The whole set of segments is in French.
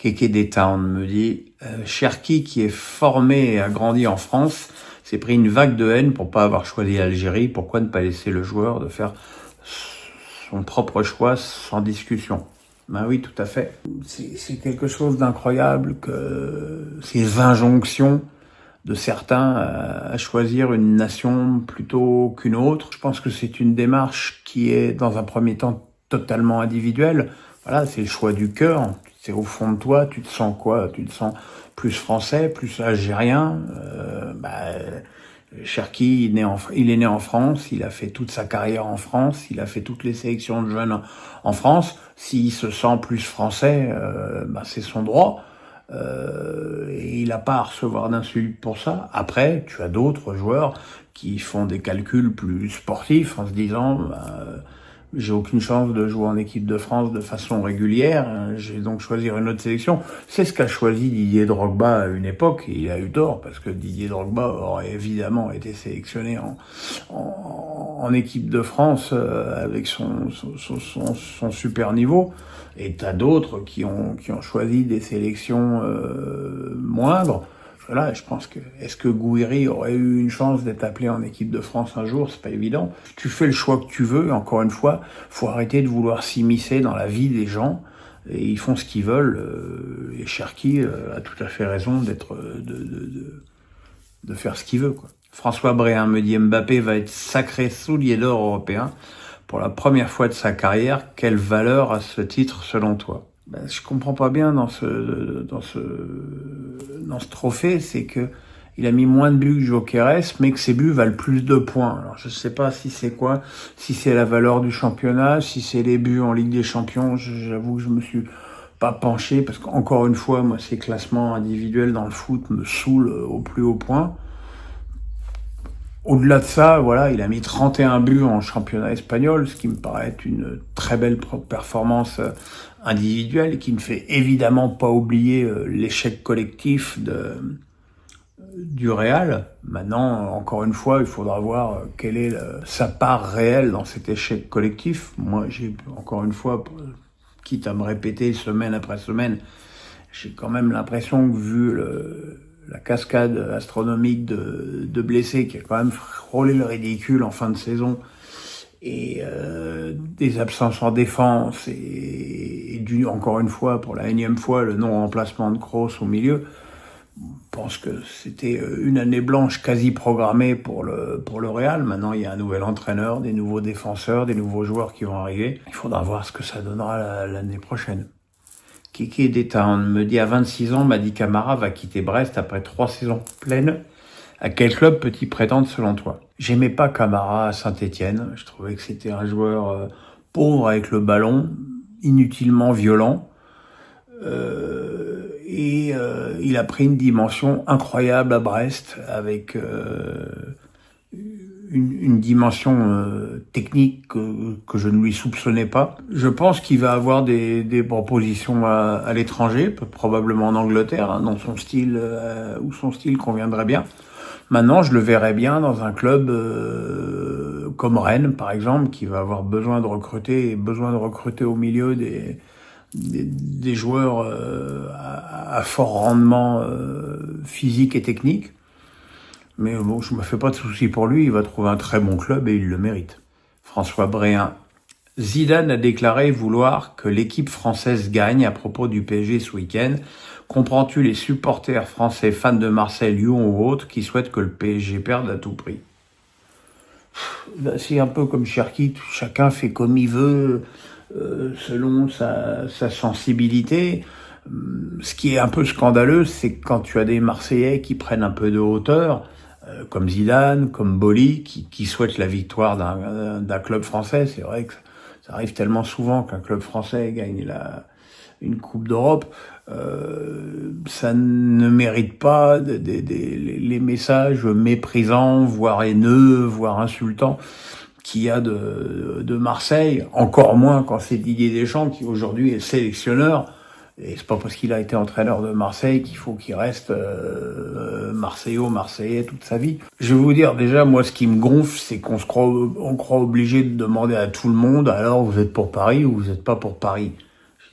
Kéké des Town me dit Cherki, qui est formé et a grandi en France, s'est pris une vague de haine pour pas avoir choisi l'Algérie. Pourquoi ne pas laisser le joueur de faire son propre choix sans discussion? Ben oui, tout à fait. C'est quelque chose d'incroyable que ces injonctions de certains à choisir une nation plutôt qu'une autre. Je pense que c'est une démarche qui est, dans un premier temps, totalement individuelle. Voilà, c'est le choix du cœur. C'est au fond de toi, tu te sens quoi? Tu te sens plus français, plus algérien? Cherki, il est né en France, il a fait toute sa carrière en France, il a fait toutes les sélections de jeunes en France. S'il se sent plus français, c'est son droit. Et il n'a pas à recevoir d'insultes pour ça. Après, tu as d'autres joueurs qui font des calculs plus sportifs en se disant j'ai aucune chance de jouer en équipe de France de façon régulière, je vais donc choisir une autre sélection. C'est ce qu'a choisi Didier Drogba à une époque, et il a eu tort, parce que Didier Drogba aurait évidemment été sélectionné en équipe de France avec son super niveau. Et t'as d'autres qui ont choisi des sélections moindres. Voilà, je pense que est-ce que Gouiri aurait eu une chance d'être appelé en équipe de France un jour? C'est pas évident. Tu fais le choix que tu veux. Encore une fois, faut arrêter de vouloir s'immiscer dans la vie des gens. Et ils font ce qu'ils veulent. Et Cherki a tout à fait raison de faire ce qu'il veut, quoi. François Bréhin me dit Mbappé va être sacré soulier d'or européen pour la première fois de sa carrière. Quelle valeur a ce titre selon toi? Je comprends pas bien dans ce trophée, c'est que il a mis moins de buts que Gyökeres, mais que ses buts valent plus de points. Alors je sais pas si c'est quoi, si c'est la valeur du championnat, si c'est les buts en Ligue des Champions. J'avoue que je me suis pas penché, parce qu'encore une fois, moi, ces classements individuels dans le foot me saoulent au plus haut point. Au-delà de ça, voilà, il a mis 31 buts en championnat espagnol, ce qui me paraît être une très belle performance individuelle et qui ne fait évidemment pas oublier l'échec collectif du Real. Maintenant, encore une fois, il faudra voir quelle est sa part réelle dans cet échec collectif. Moi, j'ai encore une fois, quitte à me répéter semaine après semaine, j'ai quand même l'impression que vu la cascade astronomique de blessés qui a quand même frôlé le ridicule en fin de saison, et des absences en défense, et encore une fois, pour la énième fois, le non-remplacement de Kroos au milieu. Je pense que c'était une année blanche quasi programmée pour le Real. Maintenant, il y a un nouvel entraîneur, des nouveaux défenseurs, des nouveaux joueurs qui vont arriver. Il faudra voir ce que ça donnera l'année prochaine. Kéké des Town me dit à 26 ans, Mady Camara va quitter Brest après 3 saisons pleines. À quel club peut-il prétendre selon toi? J'aimais pas Camara à Saint-Étienne. Je trouvais que c'était un joueur pauvre avec le ballon, inutilement violent. Il a pris une dimension incroyable à Brest, avec une dimension technique que je ne lui soupçonnais pas. Je pense qu'il va avoir des propositions à l'étranger, probablement en Angleterre, dont son style conviendrait bien. Maintenant, je le verrais bien dans un club comme Rennes, par exemple, qui va avoir besoin de recruter au milieu des joueurs à fort rendement physique et technique. Mais bon, je me fais pas de soucis pour lui, il va trouver un très bon club et il le mérite. François Bréhin. Zidane a déclaré vouloir que l'équipe française gagne à propos du PSG ce week-end. Comprends-tu les supporters français fans de Marseille, Lyon ou autres qui souhaitent que le PSG perde à tout prix? C'est un peu comme Cherki, chacun fait comme il veut, selon sa sensibilité. Ce qui est un peu scandaleux, c'est que quand tu as des Marseillais qui prennent un peu de hauteur, comme Zidane, comme Boli, qui souhaitent la victoire d'un club français. C'est vrai que ça arrive tellement souvent qu'un club français gagne une Coupe d'Europe. Ça ne mérite pas les messages méprisants, voire haineux, voire insultants qu'il y a de Marseille. Encore moins quand c'est Didier Deschamps qui aujourd'hui est sélectionneur. Et c'est pas parce qu'il a été entraîneur de Marseille qu'il faut qu'il reste Marseillais toute sa vie. Je vais vous dire, déjà, moi, ce qui me gonfle, c'est qu'on croit obligé de demander à tout le monde, alors vous êtes pour Paris ou vous êtes pas pour Paris.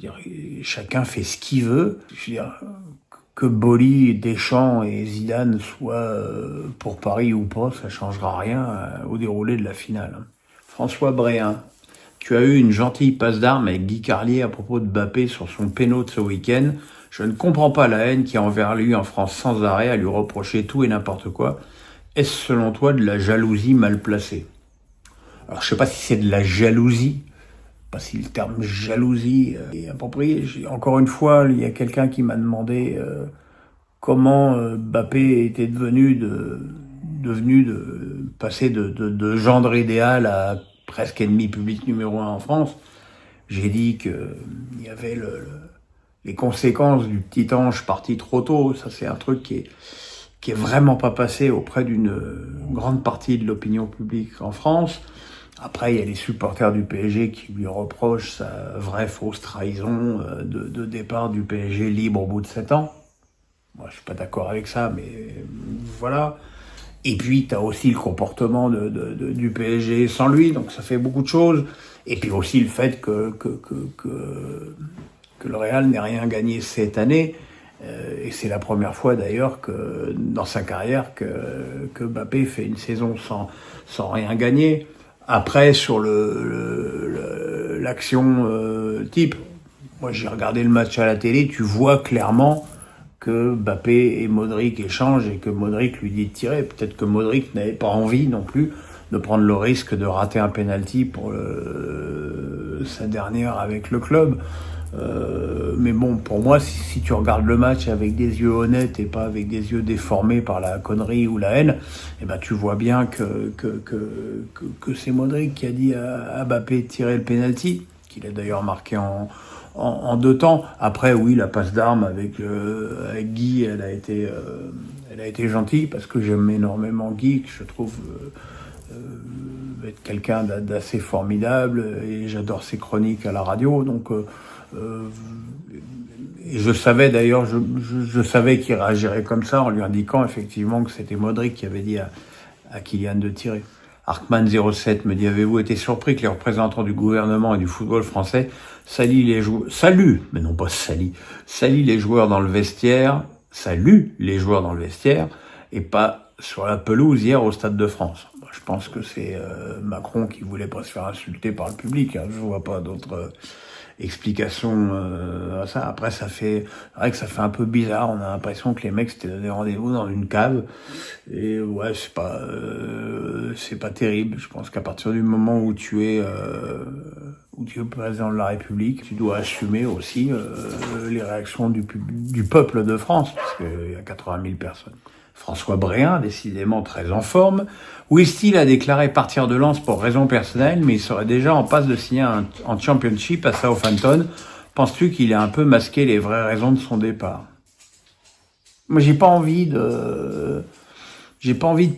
Je veux dire, chacun fait ce qu'il veut. Je veux dire, que Boli, Deschamps et Zidane soient pour Paris ou pas, ça changera rien au déroulé de la finale. François Bréhin, tu as eu une gentille passe d'armes avec Guy Carlier à propos de Mbappé sur son péno de ce week-end. Je ne comprends pas la haine qui a envers lui en France sans arrêt à lui reprocher tout et n'importe quoi. Est-ce selon toi de la jalousie mal placée? Alors je sais pas si c'est de la jalousie, pas si le terme jalousie est approprié. Encore une fois, il y a quelqu'un qui m'a demandé comment Mbappé était devenu de passer de gendre idéal à presque ennemi public numéro 1 en France. J'ai dit que il y avait les conséquences du petit ange parti trop tôt. Ça, c'est un truc qui est vraiment pas passé auprès d'une grande partie de l'opinion publique en France. Après, il y a les supporters du PSG qui lui reprochent sa vraie fausse trahison de départ du PSG libre au bout de 7 ans. Moi, je suis pas d'accord avec ça, mais voilà. Et puis, tu as aussi le comportement du PSG sans lui, donc ça fait beaucoup de choses. Et puis aussi le fait que le Real n'ait rien gagné cette année. Et c'est la première fois d'ailleurs que dans sa carrière que Mbappé fait une saison sans rien gagner. Après, sur l'action type, moi j'ai regardé le match à la télé, tu vois clairement que Mbappé et Modric échangent et que Modric lui dit de tirer. Peut-être que Modric n'avait pas envie non plus de prendre le risque de rater un penalty pour sa dernière avec le club. Mais bon, pour moi, si tu regardes le match avec des yeux honnêtes et pas avec des yeux déformés par la connerie ou la haine, eh ben tu vois bien que c'est Modric qui a dit à Mbappé de tirer le penalty, qu'il a d'ailleurs marqué en 2 temps. Après, oui, la passe d'armes avec Guy, elle a été gentille parce que j'aime énormément Guy, que je trouve être quelqu'un d'assez formidable et j'adore ses chroniques à la radio. Donc, et je savais d'ailleurs, je savais qu'il réagirait comme ça en lui indiquant effectivement que c'était Modric qui avait dit à Kylian de tirer. Arkman07 me dit, avez-vous été surpris que les représentants du gouvernement et du football français salient les joueurs dans le vestiaire, saluent les joueurs dans le vestiaire et pas sur la pelouse hier au Stade de France? Je pense que c'est Macron qui voulait pas se faire insulter par le public. Je vois pas d'autres explications à ça. Après, c'est vrai que ça fait un peu bizarre. On a l'impression que les mecs s'étaient donné rendez-vous dans une cave. Et ouais, c'est pas terrible. Je pense qu'à partir du moment où tu es président de la République, tu dois assumer aussi les réactions du peuple de France, parce qu'il y a 80 000 personnes. François Bréhin, décidément très en forme. Whistil a déclaré partir de Lens pour raison personnelle, mais il serait déjà en passe de signer en Championship à Southampton. Penses-tu qu'il a un peu masqué les vraies raisons de son départ? Moi, j'ai pas envie de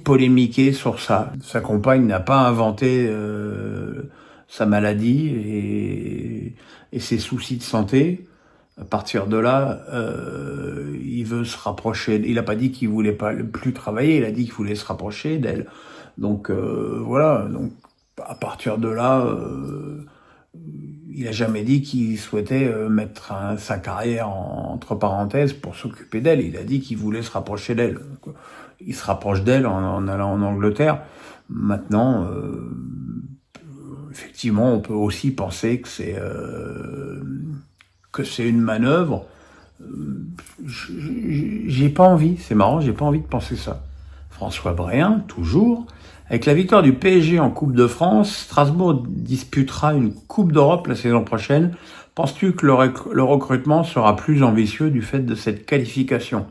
polémiquer sur ça. Sa compagne n'a pas inventé sa maladie et ses soucis de santé. À partir de là, il veut se rapprocher. Il a pas dit qu'il voulait pas plus travailler, il a dit qu'il voulait se rapprocher d'elle. Donc voilà. Donc à partir de là, il a jamais dit qu'il souhaitait mettre sa carrière entre parenthèses pour s'occuper d'elle. Il a dit qu'il voulait se rapprocher d'elle. Donc, il se rapproche d'elle en allant en Angleterre. Maintenant, effectivement, on peut aussi penser que c'est une manœuvre. J'ai pas envie, c'est marrant, j'ai pas envie de penser ça. François Bréhin, toujours. Avec la victoire du PSG en Coupe de France, Strasbourg disputera une Coupe d'Europe la saison prochaine. Penses-tu que le recrutement sera plus ambitieux du fait de cette qualification?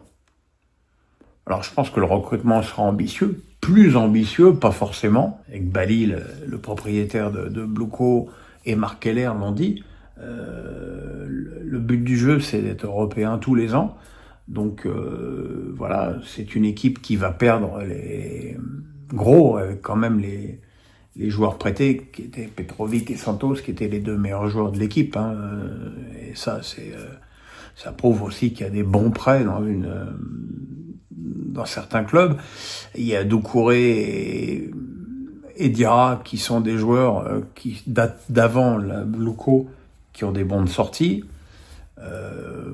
Alors je pense que le recrutement sera ambitieux, plus ambitieux, pas forcément. Avec Bali, le propriétaire de Bluco, et Marc Keller l'ont dit. Le but du jeu, c'est d'être européen tous les ans. Donc voilà, c'est une équipe qui va perdre les gros, quand même les joueurs prêtés, qui étaient Petrovic et Santos, qui étaient les 2 meilleurs joueurs de l'équipe. Et ça, ça prouve aussi qu'il y a des bons prêts dans certains clubs. Il y a Doucouré et Diarra qui sont des joueurs qui datent d'avant la Bluco, qui ont des bons de sortie.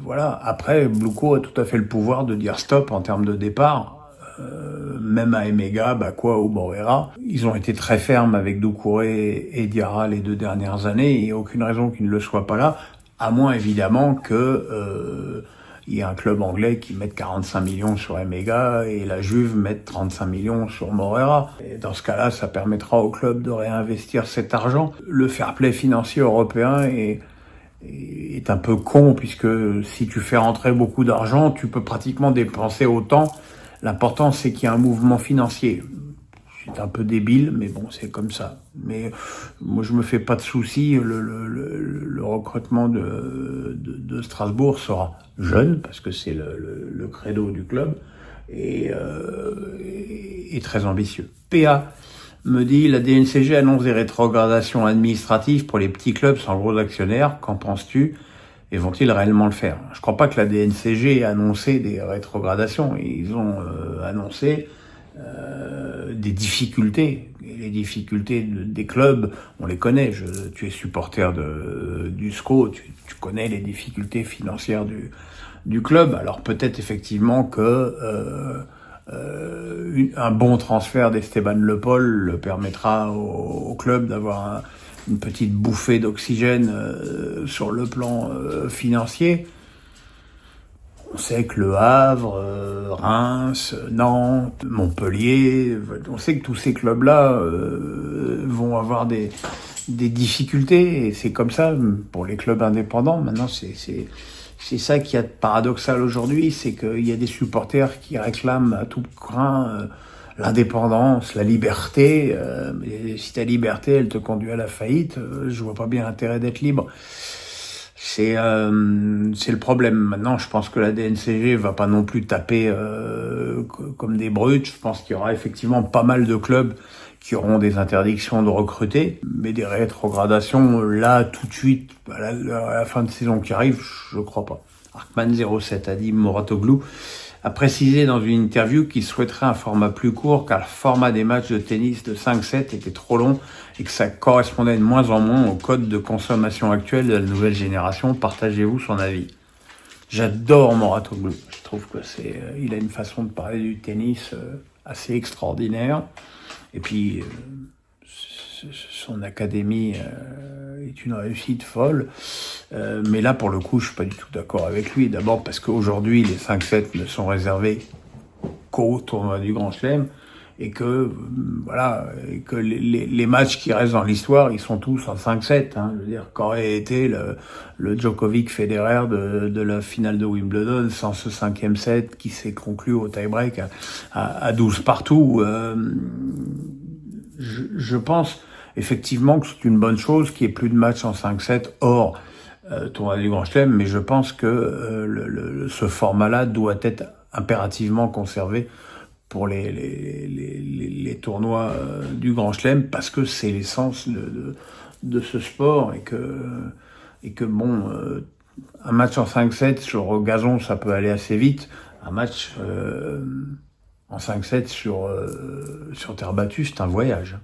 Voilà. Après, Bluko a tout à fait le pouvoir de dire stop en termes de départ. Même à Emega, Bakwa ou Borrera, ils ont été très fermes avec Doucouré et Diarra les 2 dernières années. Il n'y a aucune raison qu'ils ne le soient pas là, à moins évidemment que il y ait un club anglais qui mette 45 millions sur Emega et la Juve mette 35 millions sur Borrera. Et dans ce cas-là, ça permettra au club de réinvestir cet argent. Le fair play financier européen est un peu con, puisque si tu fais rentrer beaucoup d'argent, tu peux pratiquement dépenser autant. L'important, c'est qu'il y ait un mouvement financier. C'est un peu débile, mais bon, c'est comme ça. Mais moi, je me fais pas de soucis. Le recrutement de Strasbourg sera jeune, parce que c'est le credo du club, et très ambitieux. PA me dit, la DNCG annonce des rétrogradations administratives pour les petits clubs sans gros actionnaires. Qu'en penses-tu? Et vont-ils réellement le faire? Je crois pas que la DNCG ait annoncé des rétrogradations. Ils ont annoncé des difficultés. Et les difficultés des clubs, on les connaît. Tu es supporter du SCO, tu connais les difficultés financières du club. Alors peut-être effectivement que un bon transfert d'Esteban Le Paul permettra au club d'avoir une petite bouffée d'oxygène sur le plan financier. On sait que Le Havre, Reims, Nantes, Montpellier, on sait que tous ces clubs-là vont avoir des difficultés, et c'est comme ça pour les clubs indépendants. Maintenant, c'est ça qui est paradoxal aujourd'hui, c'est qu'il y a des supporters qui réclament à tout crin l'indépendance, la liberté. Mais si ta liberté, elle te conduit à la faillite, je vois pas bien l'intérêt d'être libre. C'est le problème. Maintenant, je pense que la DNCG va pas non plus taper comme des brutes. Je pense qu'il y aura effectivement pas mal de clubs qui auront des interdictions de recruter, mais des rétrogradations là tout de suite à la fin de saison qui arrive, je crois pas. Arkman07 a dit, Mouratoglou a précisé dans une interview qu'il souhaiterait un format plus court, car le format des matchs de tennis de 5-7 était trop long et que ça correspondait de moins en moins au code de consommation actuel de la nouvelle génération. Partagez-vous son avis? J'adore Mouratoglou. Je trouve que il a une façon de parler du tennis assez extraordinaire. Et puis, son académie est une réussite folle. Mais là, pour le coup, je suis pas du tout d'accord avec lui. D'abord parce qu'aujourd'hui, les 5-7 ne sont réservés qu'au tournoi du Grand Chelem. Et que, voilà, et que les matchs qui restent dans l'histoire, ils sont tous en 5-7. Hein. Je veux dire, qu'aurait été le Djokovic-Federer de la finale de Wimbledon sans ce 5e set qui s'est conclu au tie-break à 12 partout. Je pense effectivement que c'est une bonne chose qu'il n'y ait plus de matchs en 5-7 hors tournoi du Grand Chelem, mais je pense que ce format-là doit être impérativement conservé pour les tournois du Grand Chelem, parce que c'est l'essence de ce sport, et que bon, un match en 5-7 sur gazon, ça peut aller assez vite. Un match en 5-7 sur terre battue, c'est un voyage.